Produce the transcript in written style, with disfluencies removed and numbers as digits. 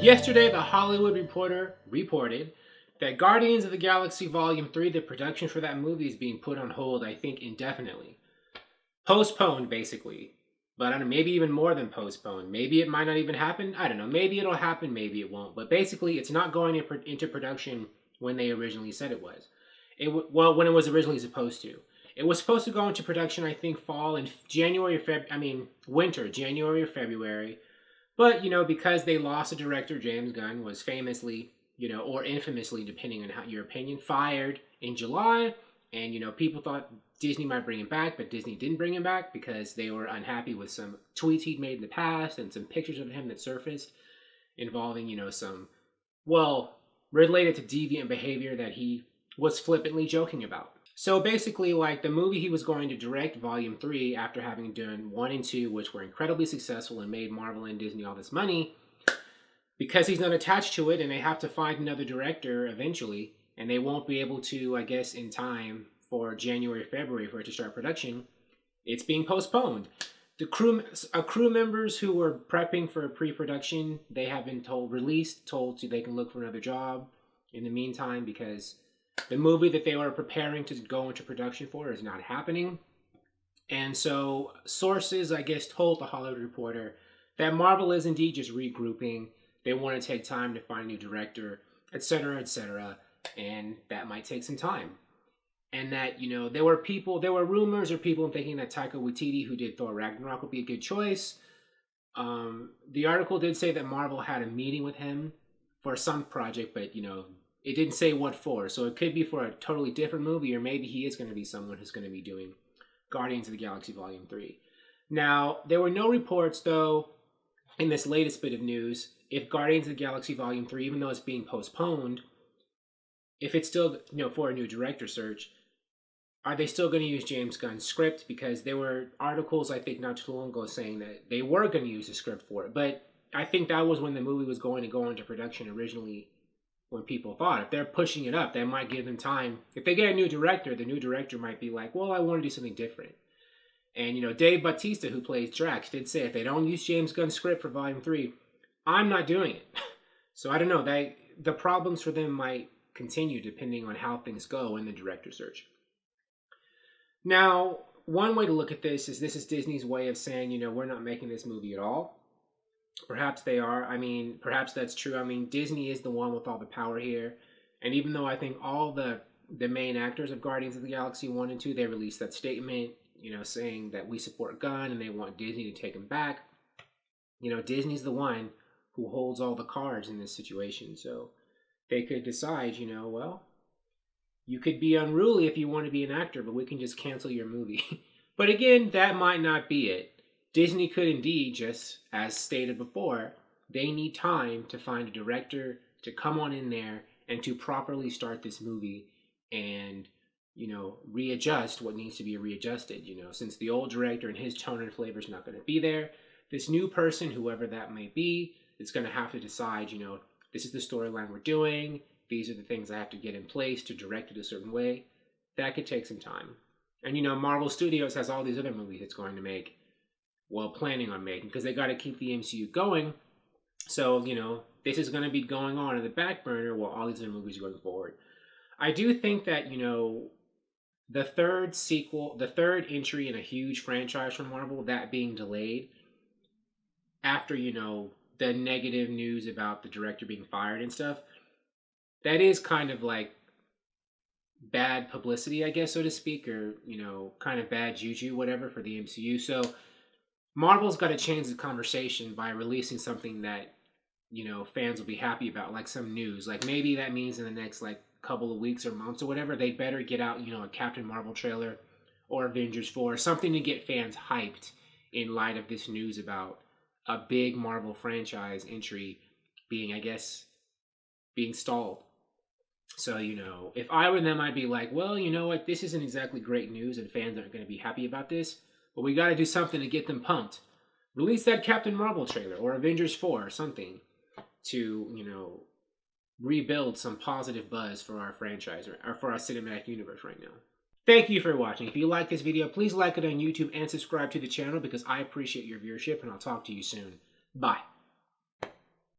Yesterday, The Hollywood Reporter reported that Guardians of the Galaxy Volume 3, the production for that movie, is being put on hold, I think, indefinitely. Postponed, basically. But I don't know, maybe even more than postponed. Maybe it might not even happen. I don't know. Maybe it'll happen, maybe it won't. But basically, it's not going into production when they originally said it was. When it was originally supposed to. It was supposed to go into production, I think, fall in winter, January or February. But, because they lost a director, James Gunn was famously, or infamously, depending on your opinion, fired in July. And, people thought Disney might bring him back, but Disney didn't bring him back because they were unhappy with some tweets he'd made in the past and some pictures of him that surfaced involving, related to deviant behavior that he was flippantly joking about. So basically, the movie he was going to direct, Volume 3, after having done 1 and 2, which were incredibly successful and made Marvel and Disney all this money, because he's not attached to it and they have to find another director eventually, and they won't be able to, I guess, in time for January, February for it to start production, it's being postponed. The crew members who were prepping for pre-production, they have been told they can look for another job in the meantime because the movie that they were preparing to go into production for is not happening. And so sources, I guess, told The Hollywood Reporter that Marvel is indeed just regrouping. They want to take time to find a new director, etc., and that might take some time. And that, there were rumors or people thinking that Taika Waititi, who did Thor Ragnarok, would be a good choice. The article did say that Marvel had a meeting with him for some project, but, it didn't say what for. So it could be for a totally different movie, or maybe he is going to be someone who's going to be doing Guardians of the Galaxy Volume 3. Now, there were no reports, though, in this latest bit of news, if Guardians of the Galaxy Volume 3, even though it's being postponed, if it's still, for a new director search, are they still going to use James Gunn's script? Because there were articles, I think, not too long ago saying that they were going to use the script for it. But I think that was when the movie was going to go into production originally, when people thought. If they're pushing it up, that might give them time. If they get a new director, the new director might be like, well, I want to do something different. And, Dave Bautista, who plays Drax, did say, if they don't use James Gunn's script for Volume 3, I'm not doing it. So I don't know. The problems for them might continue depending on how things go in the director search. Now, one way to look at this is Disney's way of saying, we're not making this movie at all. Perhaps they are. Perhaps that's true. Disney is the one with all the power here. And even though I think all the main actors of Guardians of the Galaxy 1 and 2, they released that statement, saying that we support Gunn and they want Disney to take him back. Disney's the one who holds all the cards in this situation. So they could decide, well, you could be unruly if you want to be an actor, but we can just cancel your movie. But again, that might not be it. Disney could indeed, just as stated before, they need time to find a director to come on in there and to properly start this movie and, readjust what needs to be readjusted. Since the old director and his tone and flavor is not going to be there, this new person, whoever that may be, is going to have to decide, this is the storyline we're doing. These are the things I have to get in place to direct it a certain way. That could take some time. And, Marvel Studios has all these other movies it's going to make. Planning on making, because they got to keep the MCU going. So, this is going to be going on in the back burner while all these other movies are going forward. I do think that, the third entry in a huge franchise from Marvel, that being delayed after, the negative news about the director being fired and stuff, that is kind of like bad publicity, I guess, so to speak, or, kind of bad juju, whatever, for the MCU. So Marvel's got to change the conversation by releasing something that, fans will be happy about, like some news. Like maybe that means in the next couple of weeks or months or whatever, they better get out, a Captain Marvel trailer or Avengers 4, something to get fans hyped in light of this news about a big Marvel franchise entry being stalled. So, if I were them, I'd be like, well, you know what, this isn't exactly great news and fans aren't going to be happy about this. But we got to do something to get them pumped. Release that Captain Marvel trailer or Avengers 4 or something to, rebuild some positive buzz for our franchise or for our cinematic universe right now. Thank you for watching. If you like this video, please like it on YouTube and subscribe to the channel because I appreciate your viewership, and I'll talk to you soon. Bye.